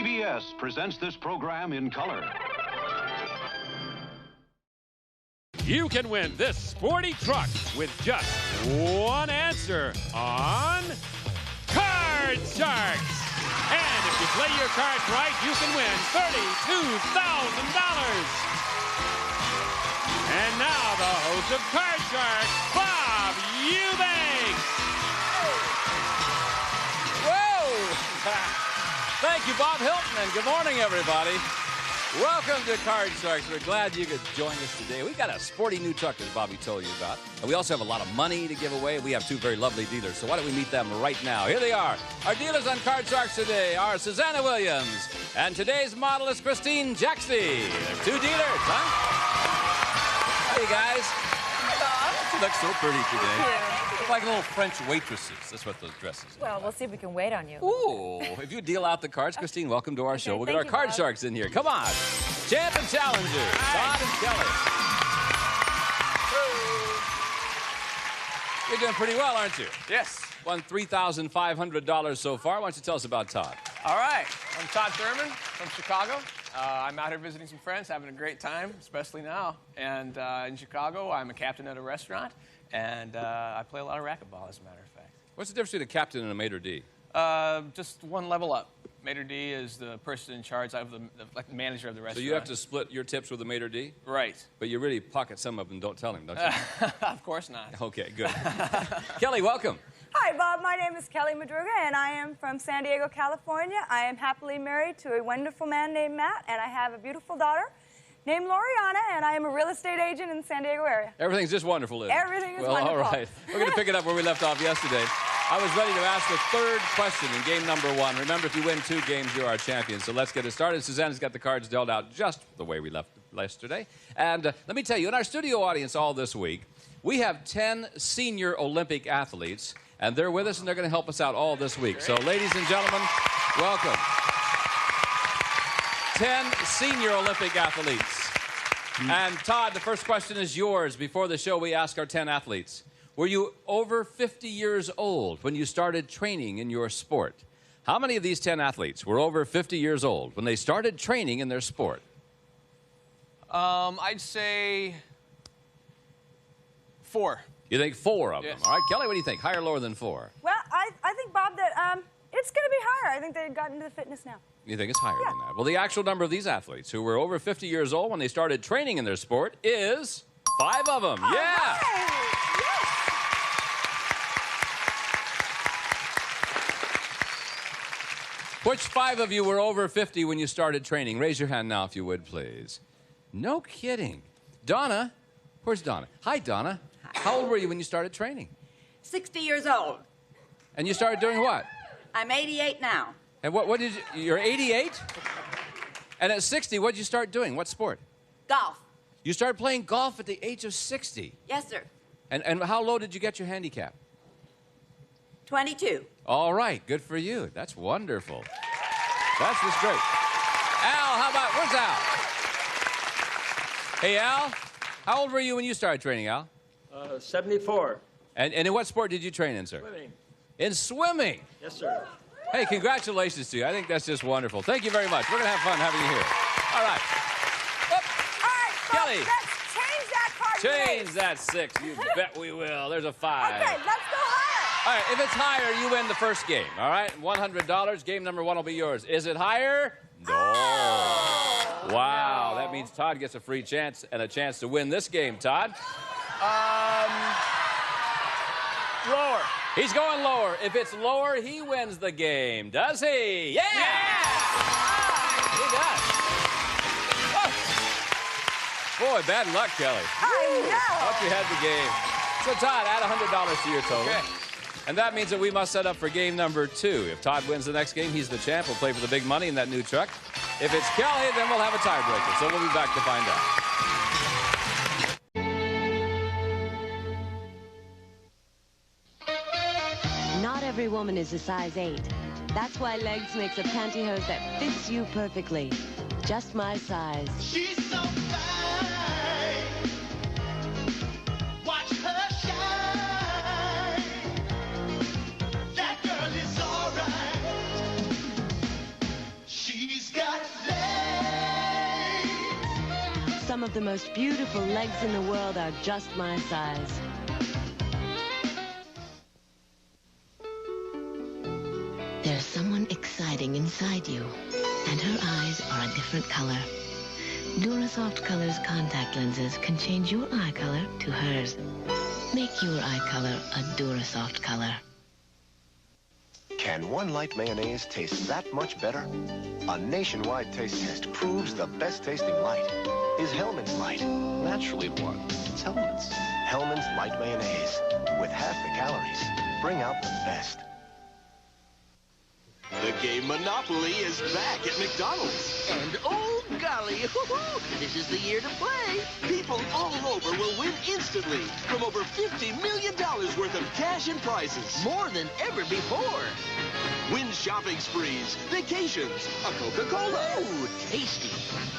CBS presents this program in color. You can win this sporty truck with just one answer on Card Sharks. And if you play your cards right, you can win $32,000. And now the host of Card Sharks, Bob Eubanks. Whoa! Thank you, Bob Hilton, and good morning, everybody. Welcome to Card Sharks. We're glad you could join us today. We've got a sporty new truck, as Bobby told you about. And we also have a lot of money to give away. We have two very lovely dealers, so why don't we meet them right now? Here they are. Our dealers on Card Sharks today are Susanna Williams, and today's model is Christine Jaxty. There's two dealers, huh? Hey, guys. You look so pretty today. You look like little French waitresses. That's what those dresses are. Well, we'll see if we can wait on you. Ooh, if you deal out the cards, Christine, welcome to our show. We'll get our Card Bob. Sharks in here. Come on. Champ and challenger, Todd and Kelly. You're doing pretty well, aren't you? Yes. Won $3,500 so far. Why don't you tell us about Todd? All right. I'm Todd Thurman from Chicago. I'm out here visiting some friends, having a great time, especially now. And in Chicago, I'm a captain at a restaurant, and I play a lot of racquetball, as a matter of fact. What's the difference between a captain and a maitre d'? Just one level up. Maitre d' is the person in charge of like the manager of the restaurant. So you have to split your tips with the maitre d'? Right. But you really pocket some of them, don't tell him, don't you? Of course not. Okay, good. Kelly, welcome. Hi, Bob. My name is Kelly Madruga, and I am from San Diego, California. I am happily married to a wonderful man named Matt, and I have a beautiful daughter named Loriana, and I am a real estate agent in the San Diego area. Everything's just wonderful, isn't it? Everything is well, wonderful. All right. We're going to pick it up where we left off yesterday. I was ready to ask the third question in game number one. Remember, if you win 2 games, you're our champion. So let's get it started. Susanna's got the cards dealt out just the way we left yesterday. And let me tell you, in our studio audience all this week, we have 10 senior Olympic athletes, and they're with us, and they're going to help us out all this week. So, ladies and gentlemen, welcome. 10 senior Olympic athletes. And, Todd, the first question is yours. Before the show, we ask our 10 athletes, were you over 50 years old when you started training in your sport? How many of these 10 athletes were over 50 years old when they started training in their sport? I'd say 4. You think 4 of Yes. them? All right, Kelly, what do you think? Higher or lower than 4? Well, I think, Bob, that it's going to be higher. I think they've gotten into the fitness now. You think it's higher than that? Well, the actual number of these athletes who were over 50 years old when they started training in their sport is 5 of them. Yeah! Right. Yes. Which 5 of you were over 50 when you started training? Raise your hand now if you would, please. No kidding. Donna, where's Donna? Hi, Donna. How old were you when you started training? 60 years old. And you started doing what? I'm 88 now. And what did you, you're 88? And at 60, what did you start doing? What sport? Golf. You started playing golf at the age of 60. Yes, sir. And how low did you get your handicap? 22. All right, good for you. That's wonderful. That's just great. Al, how about, where's Al? Hey, Al, how old were you when you started training, Al? 74. And in what sport did you train in, sir? Swimming. In swimming. Yes, sir. Hey, congratulations to you. I think that's just wonderful. Thank you very much. We're going to have fun having you here. All right. All right, Bob, Kelly. let's change that card. Change that 6. You bet we will. There's a 5. Okay, let's go higher. All right, if it's higher, you win the first game. All right, $100. Game number 1 will be yours. Is it higher? No. Oh. Wow, that means Todd gets a free chance and a chance to win this game. Todd? Lower. He's going lower. If it's lower, he wins the game. Does he? Yeah! He does. Oh. Boy, bad luck, Kelly. I know. Hope you had the game. So, Todd, add $100 to your total. Okay. And that means that we must set up for game number 2. If Todd wins the next game, he's the champ. We'll play for the big money in that new truck. If it's Kelly, then we'll have a tiebreaker. So we'll be back to find out. Not every woman is a size 8. That's why Legs makes a pantyhose that fits you perfectly. Just my size. She's so fine. Watch her shine. That girl is alright. She's some of the most beautiful legs in the world are just my size. There's someone exciting inside you, and her eyes are a different color. Durasoft Color's contact lenses can change your eye color to hers. Make your eye color a Durasoft color. Can one light mayonnaise taste that much better? A nationwide taste test proves the best tasting light is Hellman's Light. Naturally one. It's Hellman's. Hellman's Light Mayonnaise. With half the calories. Bring out the best. The game Monopoly is back at McDonald's. And oh golly, this is the year to play. People all over will win instantly from over $50 million worth of cash and prizes. More than ever before. Win shopping sprees, vacations, a Coca-Cola. Ooh, tasty.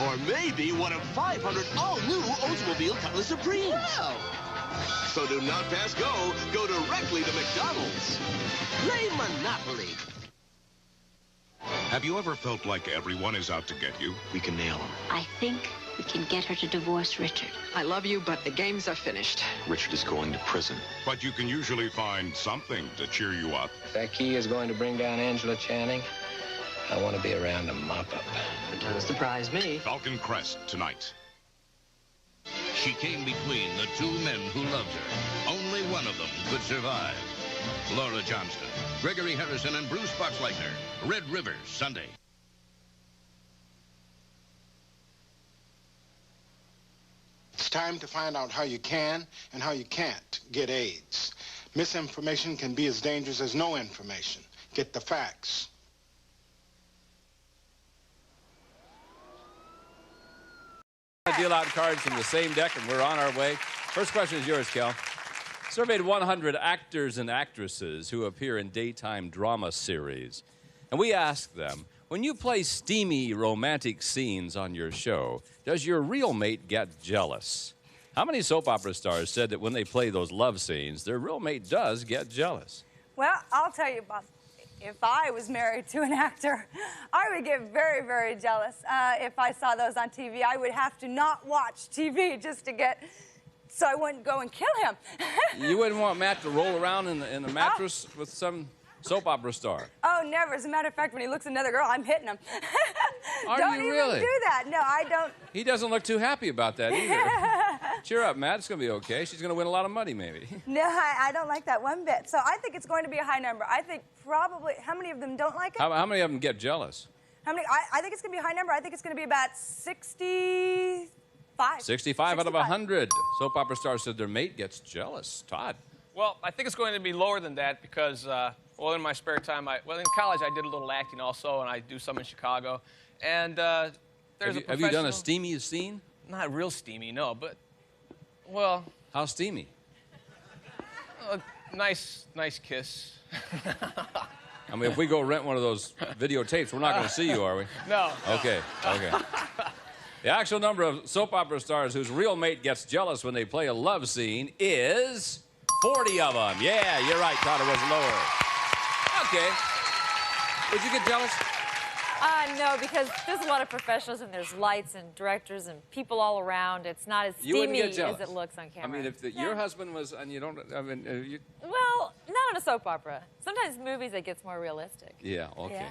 Or maybe one of 500 all-new Oldsmobile Cutlass Supremes. Wow. So do not pass go. Go directly to McDonald's. Play Monopoly. Have you ever felt like everyone is out to get you? We can nail him. I think we can get her to divorce Richard. I love you, but the games are finished. Richard is going to prison. But you can usually find something to cheer you up. If that key is going to bring down Angela Channing, I want to be around to mop up. It doesn't surprise me. Falcon Crest tonight. She came between the two men who loved her. Only one of them could survive. Laura Johnston, Gregory Harrison, and Bruce Boxleitner. Red River, Sunday. It's time to find out how you can and how you can't get AIDS. Misinformation can be as dangerous as no information. Get the facts. Deal out cards from the same deck, and we're on our way. First question is yours, Kel. Surveyed 100 actors and actresses who appear in daytime drama series. And we asked them, when you play steamy romantic scenes on your show, does your real mate get jealous? How many soap opera stars said that when they play those love scenes, their real mate does get jealous? Well, I'll tell you, Bob. If I was married to an actor, I would get very, very jealous. If I saw those on TV, I would have to not watch TV just to get... so I wouldn't go and kill him. You wouldn't want Matt to roll around in the mattress with some soap opera star? Oh, never. As a matter of fact, when he looks at another girl, I'm hitting him. Are don't you even really? do that. No, I don't. He doesn't look too happy about that either. Cheer up, Matt. It's going to be okay. She's going to win a lot of money, maybe. No, I don't like that one bit. So I think it's going to be a high number. I think probably, how many of them don't like it? How many of them get jealous? How many? I think it's going to be a high number. I think it's going to be about 65. 65 out of 100. Soap opera stars said their mate gets jealous. Todd? Well, I think it's going to be lower than that because, well, in my spare time, in college I did a little acting also, and I do some in Chicago. And there's Have you done a steamy scene? Not real steamy, no, but, well... How steamy? A nice kiss. I mean, if we go rent one of those videotapes, we're not going to see you, are we? No. Okay. The actual number of soap opera stars whose real mate gets jealous when they play a love scene is 40 of them. Yeah, you're right, Todd, it was lower. Okay. Would you get jealous? No, because there's a lot of professionals and there's lights and directors and people all around. It's not as steamy as it looks on camera. I mean, if your husband was, and you don't, I mean... Well, not on a soap opera. Sometimes movies, it gets more realistic. Yeah, okay. Yeah.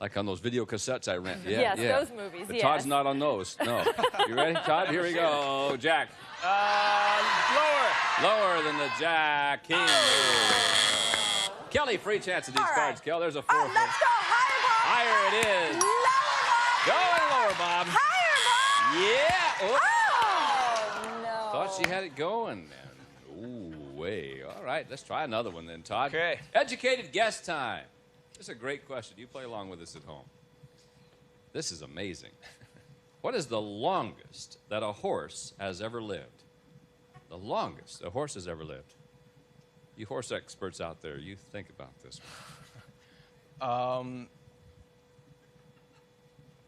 Like on those video cassettes I rent. Yeah, yes, yeah. those movies, But yes. Todd's not on those, no. You ready, Todd? Here we go. Jack. Lower. Lower than the Jack King. Oh. Kelly, free chance of these cards, Kel. There's a 4. Let's go higher, Bob. Higher it is. Lower, Going lower, Bob. Bob. Higher, Bob. Yeah. Oh, no. Thought she had it going then. Ooh, way. All right, let's try another one then, Todd. Okay. Educated guess time. This is a great question. You play along with us at home. This is amazing. What is the longest that a horse has ever lived? The longest a horse has ever lived. You horse experts out there, you think about this one.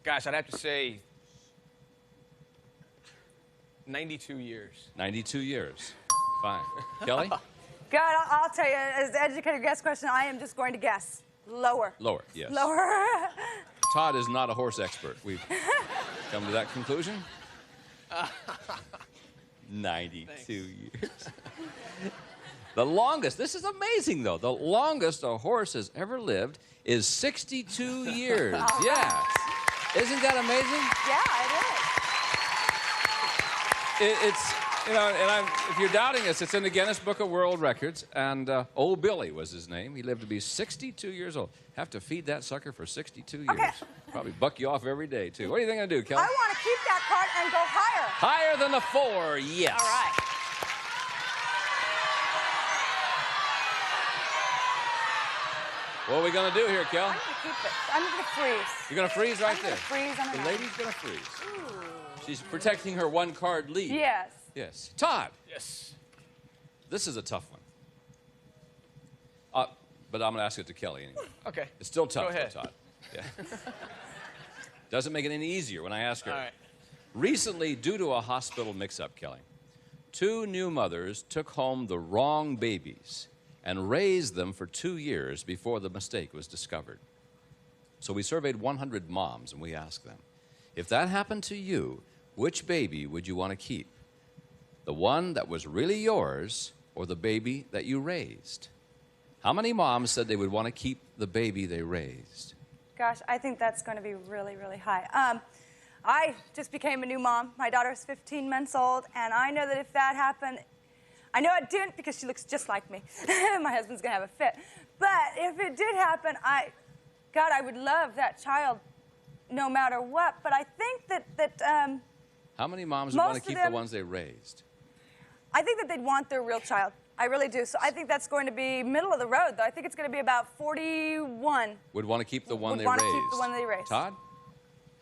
Gosh, I'd have to say 92 years. 92 years. Fine. Kelly? Good. I'll tell you, as the educated guess question, I am just going to guess. Lower. Lower, yes. Lower. Todd is not a horse expert. We've come to that conclusion. 92 years. The longest, this is amazing though, the longest a horse has ever lived is 62 years. Yeah. Isn't that amazing? Yeah, it is. It's, you know, and if you're doubting us, it's in the Guinness Book of World Records, and Old Billy was his name. He lived to be 62 years old. Have to feed that sucker for 62 years. Okay. Probably buck you off every day, too. What do you think I'm going to do, Kelly? I want to keep that card and go higher. Higher than the 4, yes. All right. What are we going to do here, Kel? I'm going to keep it. I'm going to freeze. You're going to freeze right there? Freeze on the lady's going to freeze. Ooh. She's protecting her one-card lead. Yes. Yes. Todd. Yes. This is a tough one. But I'm going to ask it to Kelly anyway. Okay. It's still tough, Go ahead. Todd. Yeah. Doesn't make it any easier when I ask her. All right. Recently, due to a hospital mix-up, Kelly, 2 new mothers took home the wrong babies and raised them for 2 years before the mistake was discovered. So we surveyed 100 moms, and we asked them, if that happened to you, which baby would you want to keep? The one that was really yours or the baby that you raised? How many moms said they would want to keep the baby they raised? Gosh, I think that's going to be really, really high. I just became a new mom. My daughter's 15 months old, and I know that if that happened, I know it didn't because she looks just like me. My husband's going to have a fit. But if it did happen, God, I would love that child no matter what. But I think that how many moms would want to keep the ones they raised? I think that they'd want their real child. I really do. So I think that's going to be middle of the road, though. I think it's going to be about 41. Would want to keep the one they raised. Would want to raised. keep the one they raised. Todd?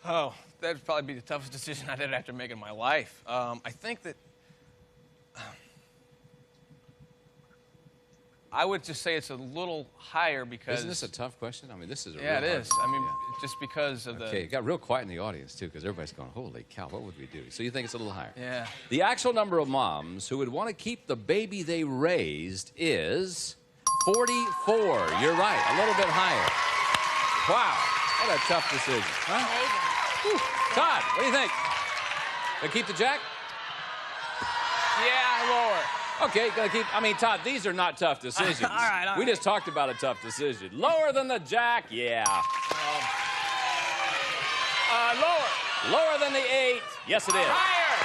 Oh, that'd probably be the toughest decision I'd ever have to make in my life. I think that I would just say it's a little higher because... Isn't this a tough question? I mean, this is a yeah, real it is. hard I mean, yeah. Just because of the... Okay, it got real quiet in the audience, too, because everybody's going, holy cow, what would we do? So you think it's a little higher? Yeah. The actual number of moms who would want to keep the baby they raised is 44. You're right, a little bit higher. Wow, what a tough decision. Huh? Todd, what do you think? Gonna keep the jack? Yeah, lower. Okay, gonna keep, I mean, Todd, these are not tough decisions. All right. We just talked about a tough decision. Lower than the jack? Yeah. Lower. Lower than the 8? Yes, it is. Higher.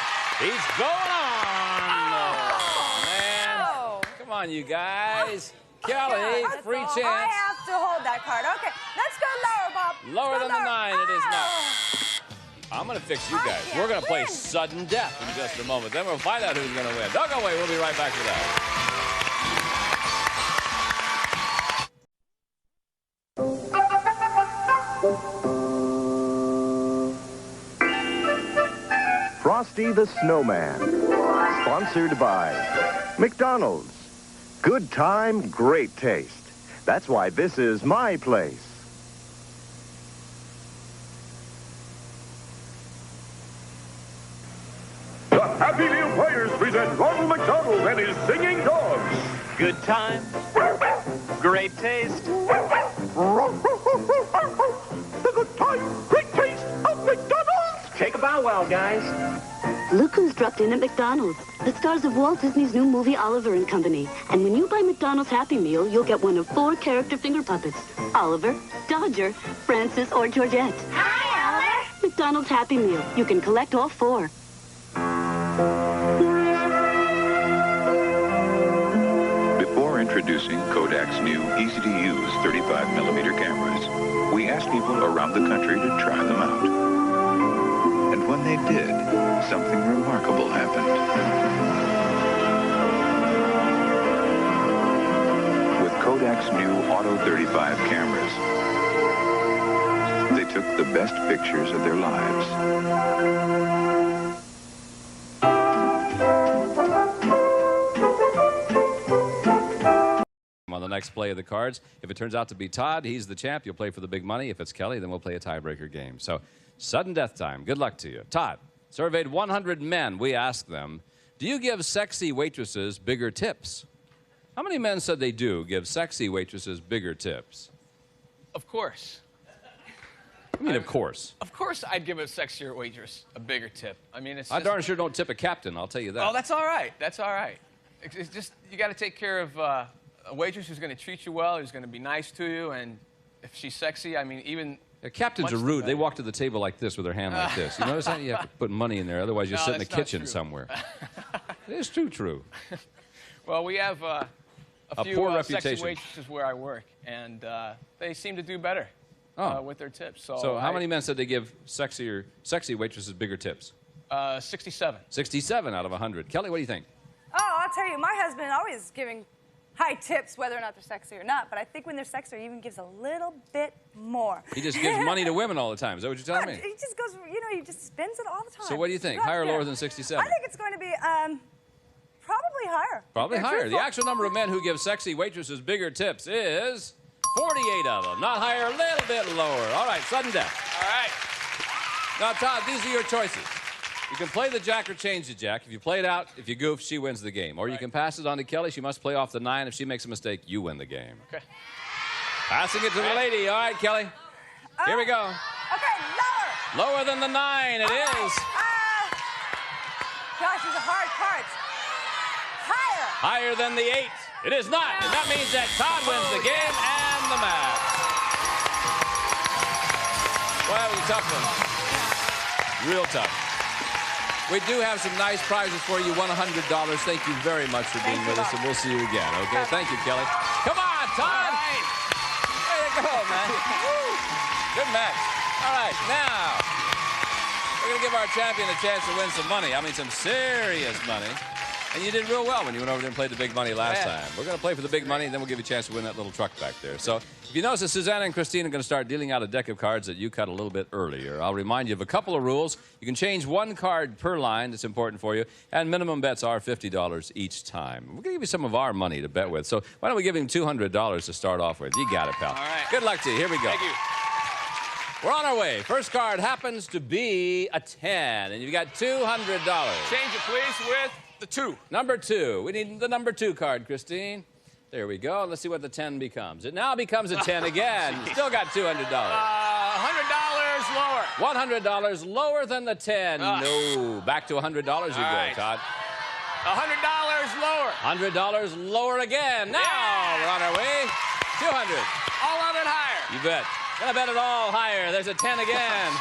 He's going on. Oh, man. Come on, you guys. Kelly, free chance. I have to hold that card. Okay, let's go lower, Bob. Lower than the 9, it is not. Oh. I'm going to fix you guys. We're going to play sudden death in just a moment. Then we'll find out who's going to win. Don't go away. We'll be right back to that. Frosty the Snowman. Sponsored by McDonald's. Good time, great taste. That's why this is my place. The Happy Meal Players present Ronald McDonald and his singing dogs. Good time, great taste. The good time, great taste of McDonald's. Take a bow wow, guys. Look who's dropped in at McDonald's. The stars of Walt Disney's new movie, Oliver and Company. And when you buy McDonald's Happy Meal, you'll get one of 4 character finger puppets. Oliver, Dodger, Francis, or Georgette. Hi, Oliver. McDonald's Happy Meal. You can collect all 4. Before introducing Kodak's new, easy-to-use 35mm cameras, we asked people around the country to try them out. And when they did, something remarkable happened. With Kodak's new Auto 35 cameras, they took the best pictures of their lives. On the next play of the cards, if it turns out to be Todd, he's the champ. You'll play for the big money. If it's Kelly, then we'll play a tiebreaker game. So, sudden death time. Good luck to you. Todd, surveyed 100 men. We asked them, do you give sexy waitresses bigger tips? How many men said they do give sexy waitresses bigger tips? Of course. I mean, of course. Of course I'd give a sexier waitress a bigger tip. I mean, it's I darn sure don't tip a captain, I'll tell you that. Oh, that's all right. That's all right. It's just, you got to take care of a waitress who's going to treat you well, who's going to be nice to you, and if she's sexy, I mean, even... Captains are rude. They walk to the table like this with their hand like this. You notice that? You have to put money in there, otherwise you sit in the kitchen somewhere. It's true. Well, we have a few poor sexy reputation. waitresses where I work, and they seem to do better with their tips. So how many men said they give sexy waitresses bigger tips? 67. 67 out of 100. Kelly, what do you think? Oh, I'll tell you, my husband always giving high tips, whether or not they're sexy or not. But I think when they're sexy, he even gives a little bit more. He just gives money to women all the time. Is that what you're telling me? He just goes, you know, he just spends it all the time. So what do you think? Higher or lower than 67? I think it's going to be probably higher. Probably higher. The actual number of men who give sexy waitresses bigger tips is 48 of them. Not higher, a little bit lower. All right, sudden death. All right. Now, Todd, these are your choices. You can play the jack or change the jack. If you play it out, if you goof, she wins the game. Or you can pass it on to Kelly. She must play off the 9. If she makes a mistake, you win the game. Okay. Passing it to the lady. All right, Kelly. Here we go. Okay, lower. Lower than the 9. It is. Gosh, these are hard cards. Higher. Higher than the 8. It is not. And that means that Todd wins the game and the match. Well, that was a tough one. Real tough. We do have some nice prizes for you. $100. Thank you very much for being with us, and we'll see you again, okay? Thank you, Kelly. Come on, Todd! Right. There you go, man. Good match. All right, now, we're going to give our champion a chance to win some money. I mean, some serious money. And you did real well when you went over there and played the big money last time. We're going to play for the big money, and then we'll give you a chance to win that little truck back there. So if you notice that Susanna and Christine are going to start dealing out a deck of cards that you cut a little bit earlier. I'll remind you of a couple of rules. You can change one card per line. That's important for you. And minimum bets are $50 each time. We're going to give you some of our money to bet with. So why don't we give him $200 to start off with? You got it, pal. All right. Good luck to you. Here we go. Thank you. We're on our way. First card happens to be a 10, and you've got $200. Change it, please, with the 2. Number 2. We need the number 2 card, Christine. There we go. Let's see what the 10 becomes. It now becomes a 10 again. You still got $200. $100 lower. $100 lower than the 10. No. Back to $100 you go, Todd. $100 lower. $100 lower again. Now we're on our way. 200. All of it higher. You bet. Gonna bet it all higher. There's a 10 again.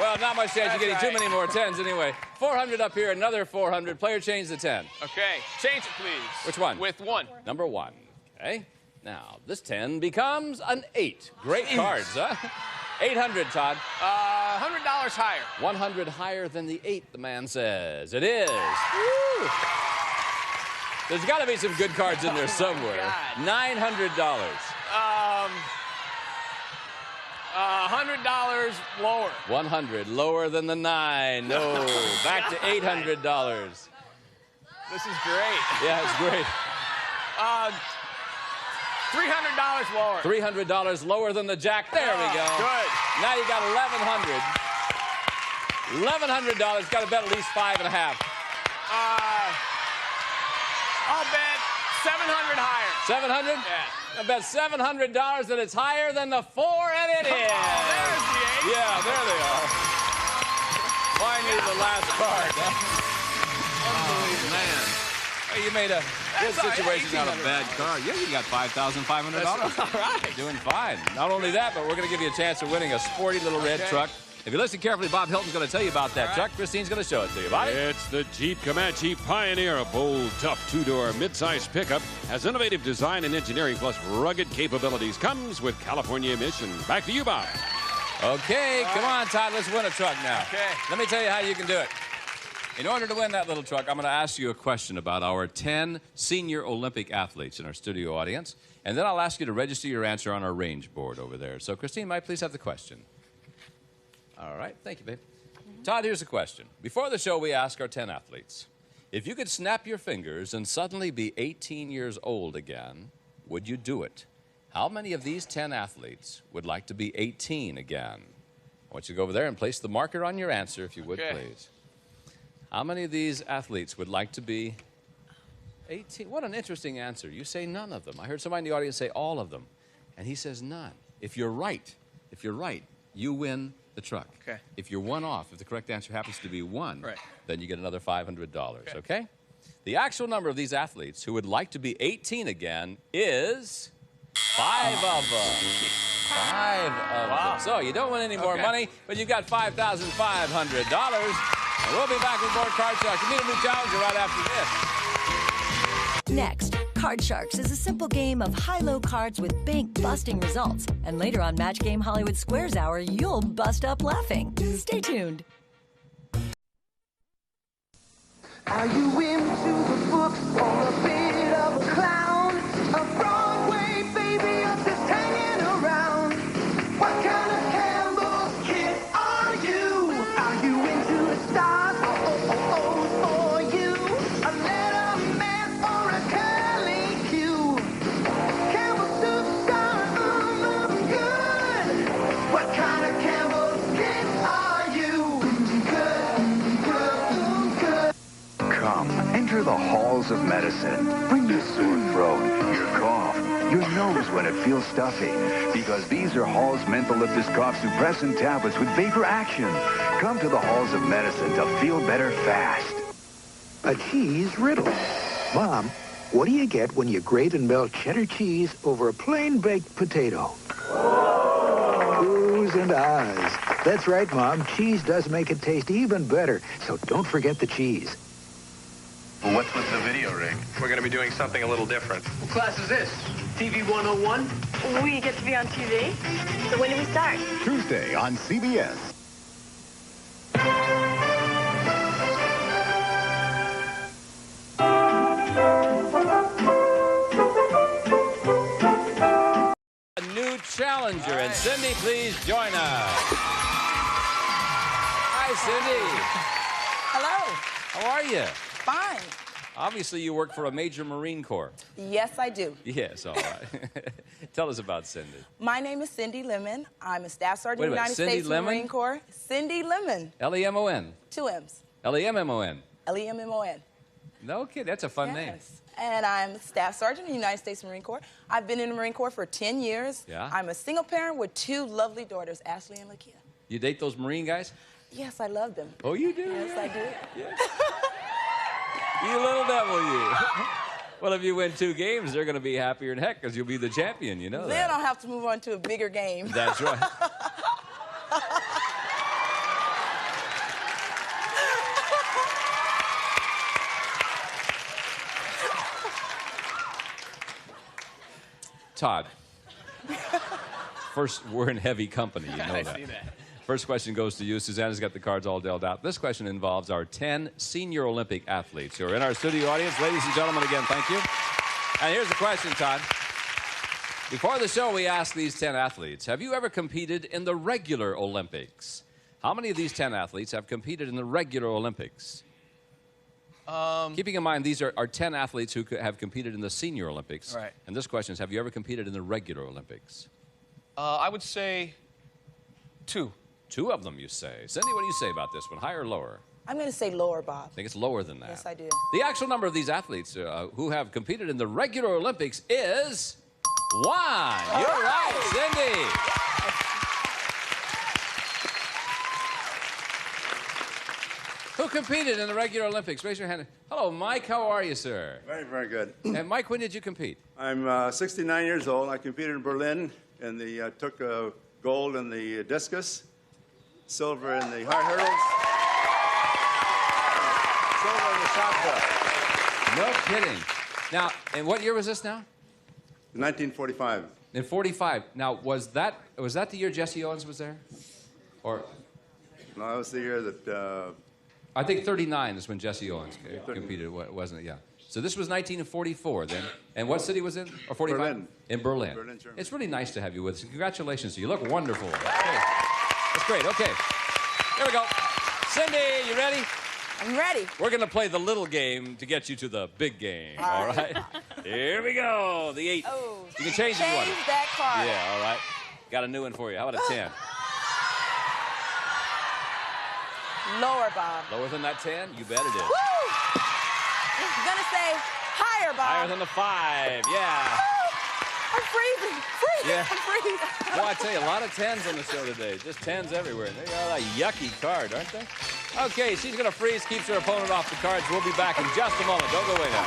Well, not much chance of getting too many more 10s anyway. 400 up here, another 400. Player change the 10. Okay, change it, please. Which one? With 1. Number 1. Okay. Now, this 10 becomes an 8. Great cards, huh? 800, Todd. $100 higher. 100 higher than the 8, the man says. It is. Woo. There's got to be some good cards in there somewhere. $900. $100 lower. 100 lower than the 9. No. Back to $800. This is great. Yeah, it's great. $300 lower. $300 lower than the jack. There we go. Good. Now you got $1,100. $1,100. Got to bet at least 5.5. I'll bet $700 higher. 700? Yeah. I bet $700 that it's higher than the 4, and it is. Oh, there's the 8. Yeah, there they are. Finally, the last card. Unbelievable. Man. Well, you made a good situation out of a bad card. Yeah, you got $5,500. All right. Doing fine. Not only that, but we're going to give you a chance of winning a sporty little red truck. If you listen carefully, Bob Hilton's going to tell you about that truck. Christine's going to show it to you. Bobby? It's the Jeep Comanche Pioneer, a bold, tough two-door midsize pickup. Has innovative design and engineering plus rugged capabilities. Comes with California emissions. Back to you, Bob. Okay, come on, Todd. Let's win a truck now. Okay. Let me tell you how you can do it. In order to win that little truck, I'm going to ask you a question about our 10 senior Olympic athletes in our studio audience. And then I'll ask you to register your answer on our range board over there. So, Christine, might I please have the question? All right. Thank you, babe. Todd, here's a question. Before the show, we ask our 10 athletes, if you could snap your fingers and suddenly be 18 years old again, would you do it? How many of these 10 athletes would like to be 18 again? I want you to go over there and place the marker on your answer, if you would, please. How many of these athletes would like to be 18? What an interesting answer. You say none of them. I heard somebody in the audience say all of them, and he says none. If you're right, you win the truck. Okay. If you're one off, if the correct answer happens to be one, Right. then you get another $500, okay? The actual number of these athletes who would like to be 18 again is 5 of them. 5 of them. So you don't win any more money, but you've got $5,500. And we'll be back with more Card Sharks. We'll meet a new challenger right after this. Next, Card Sharks is a simple game of high-low cards with bank-busting results. And later on Match Game Hollywood Squares Hour, you'll bust up laughing. Stay tuned. Are you into the books or a bit of a clown? A Broadway baby or just hanging around? What kind of Campbell's kid are you? Are you into the stars or for you? A Letterman or a Curly Q? Campbell soup star, good. What kind of Campbell's kid are you? Good. Come, enter the halls of medicine. Bring your sore throat, your cough, your nose when it feels stuffy. Because these are Hall's Mentholyptus Cough Suppressant tablets with vapor action. Come to the halls of medicine to feel better fast. A cheese riddle. Mom, what do you get when you grate and melt cheddar cheese over a plain baked potato? Oohs and ahs. That's right, Mom. Cheese does make it taste even better. So don't forget the cheese. Well, what's with the video rig? We're going to be doing something a little different. What class is this? TV 101? We get to be on TV. So when do we start? Tuesday on CBS. A new challenger, and Cindy, please join us. Hi, Cindy. Hello. How are you? Fine. Obviously, you work for a major Marine Corps. Yes, I do. Yes, all right. Tell us about Cindy. My name is Cindy Lemon. I'm a staff sergeant in the United Cindy States Lemon? Marine Corps. Cindy Lemon. L-E-M-O-N. 2 M's. L-E-M-M-O-N. L-E-M-M-O-N. No kid, that's a fun name. And I'm staff sergeant in the United States Marine Corps. I've been in the Marine Corps for 10 years. Yeah? I'm a single parent with 2 lovely daughters, Ashley and Lakia. You date those Marine guys? Yes, I love them. Oh, you do? Yes, I do. You little devil, you. Well, if you win 2 games, they're going to be happier than heck because you'll be the champion, you know Then that. I'll have to move on to a bigger game. That's right. Todd. First, we're in heavy company, you know I that. see that. First question goes to you. Susanna's got the cards all dealt out. This question involves our 10 senior Olympic athletes who are in our studio audience. Ladies and gentlemen, again, thank you. And here's the question, Todd. Before the show, we asked these 10 athletes, have you ever competed in the regular Olympics? How many of these 10 athletes have competed in the regular Olympics? Keeping in mind, these are 10 athletes who have competed in the senior Olympics. Right. And this question is, have you ever competed in the regular Olympics? I would say 2. 2 of them, you say. Cindy, what do you say about this one? Higher or lower? I'm going to say lower, Bob. I think it's lower than that. Yes, I do. The actual number of these athletes who have competed in the regular Olympics is 1. You're right, Cindy. Who competed in the regular Olympics? Raise your hand. Hello, Mike. How are you, sir? Very, very good. And Mike, when did you compete? I'm 69 years old. I competed in Berlin, and took gold in the discus, silver in the high hurdles, silver in the shot put. No kidding. Now, and what year was this now? 1945. In 45. Now, was that the year Jesse Owens was there? Or? No, that was the year that... I think 39 is when Jesse Owens competed, wasn't it? Yeah. So this was 1944 then. And what city was it? Or 45? Berlin. In Berlin. Berlin, Germany. It's really nice to have you with us. Congratulations. You look wonderful. That's great. Okay. Here we go. Cindy, you ready? I'm ready. We're going to play the little game to get you to the big game. All right? Here we go. The 8. Oh, you can change it. Change that card. Yeah, all right. Got a new one for you. How about a 10? Lower, Bob. Lower than that 10? You bet it is. Woo! I'm going to say higher, Bob. Higher than the 5. Yeah. I'm freezing. Yeah. I'm freezing. Well, I tell you, a lot of 10s on the show today. Just 10s everywhere. They got a yucky card, aren't they? Okay, she's going to freeze, keeps her opponent off the cards. We'll be back in just a moment. Don't go away now.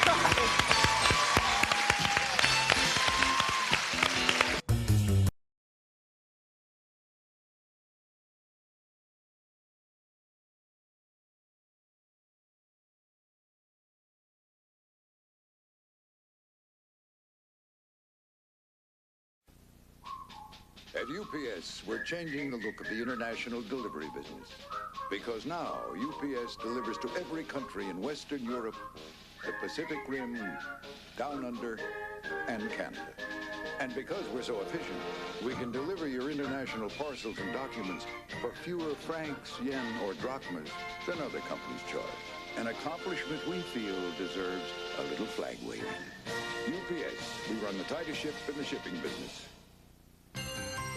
At UPS, we're changing the look of the international delivery business. Because now, UPS delivers to every country in Western Europe, the Pacific Rim, Down Under, and Canada. And because we're so efficient, we can deliver your international parcels and documents for fewer francs, yen, or drachmas than other companies charge. An accomplishment we feel deserves a little flag waving. UPS, we run the tightest ship in the shipping business.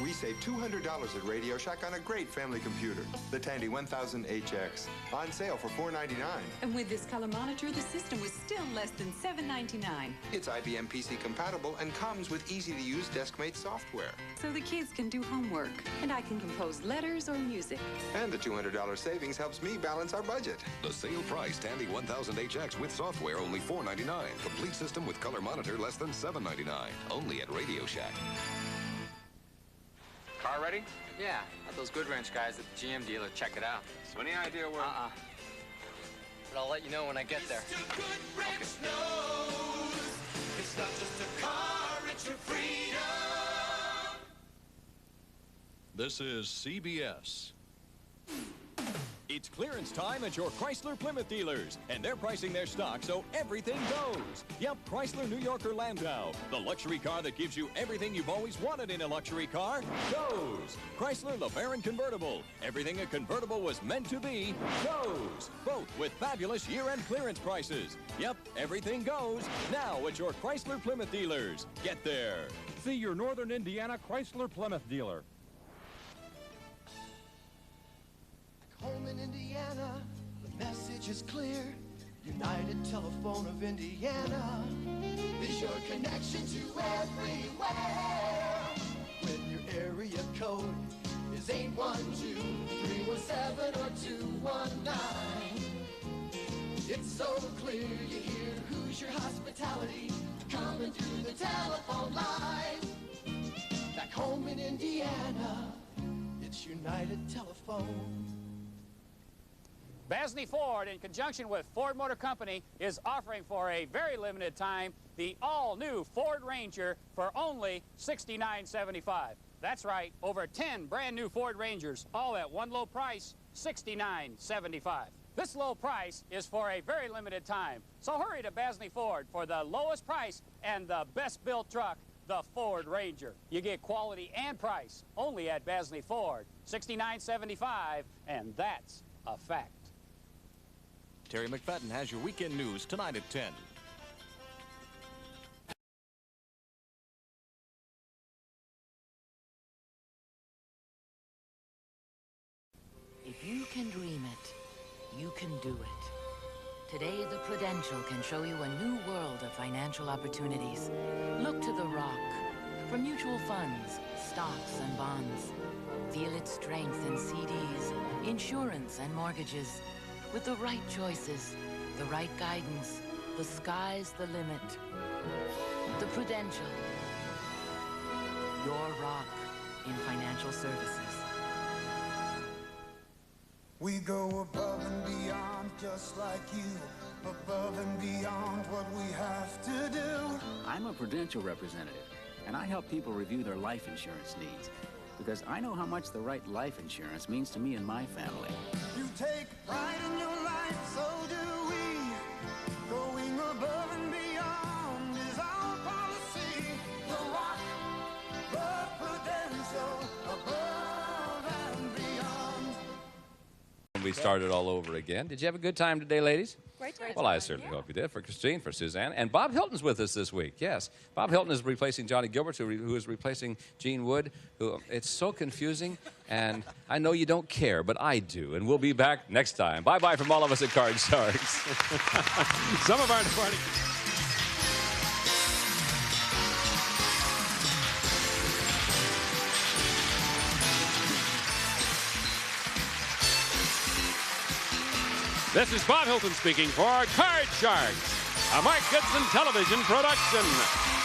We save $200 at Radio Shack on a great family computer, the Tandy 1000HX, on sale for $499. And with this color monitor, the system was still less than $799. It's IBM PC compatible and comes with easy-to-use DeskMate software. So the kids can do homework, and I can compose letters or music. And the $200 savings helps me balance our budget. The sale price Tandy 1000HX with software only $499. Complete system with color monitor less than $799. Only at Radio Shack. Car ready? Yeah, had those Good Wrench guys at the GM dealer check it out. So any idea where? But I'll let you know when I get there. It's not just a car, it's your freedom. This is CBS. It's clearance time at your Chrysler Plymouth dealers, and they're pricing their stock so everything goes. Yep, Chrysler New Yorker Landau, the luxury car that gives you everything you've always wanted in a luxury car, goes. Chrysler LeBaron Convertible, everything a convertible was meant to be, goes. Both with fabulous year-end clearance prices. Yep, everything goes. Now at your Chrysler Plymouth dealers. Get there. See your Northern Indiana Chrysler Plymouth dealer. Home in Indiana, the message is clear. United Telephone of Indiana is your connection to everywhere. When your area code is 812-317 or 219, it's so clear you hear Hoosier hospitality coming through the telephone line. Back home in Indiana, it's United Telephone. Basney Ford, in conjunction with Ford Motor Company, is offering for a very limited time the all-new Ford Ranger for only $69.75. That's right, over 10 brand-new Ford Rangers, all at one low price, $69.75. This low price is for a very limited time, so hurry to Basney Ford for the lowest price and the best-built truck, the Ford Ranger. You get quality and price only at Basney Ford, $69.75, and that's a fact. Terry McFadden has your weekend news tonight at 10. If you can dream it, you can do it. Today, the Prudential can show you a new world of financial opportunities. Look to the Rock. For mutual funds, stocks, and bonds. Feel its strength in CDs, insurance, and mortgages. With the right choices, the right guidance, the sky's the limit. The Prudential. Your rock in financial services. We go above and beyond just like you. Above and beyond what we have to do. I'm a Prudential representative, and I help people review their life insurance needs. Because I know how much the right life insurance means to me and my family. You take pride in your life, so do we. Going above and beyond is our policy. The Rock, the Prudential, above and beyond. We started all over again. Did you have a good time today, ladies? Great time. Well, I certainly hope you did. For Christine, for Suzanne, and Bob Hilton's with us this week. Yes, Bob Hilton is replacing Johnny Gilbert, who is replacing Gene Wood. Who it's so confusing, and I know you don't care, but I do. And we'll be back next time. Bye-bye from all of us at Card Sharks. Some of our departing. This is Bob Hilton speaking for Card Sharks, a Mark Goodson television production.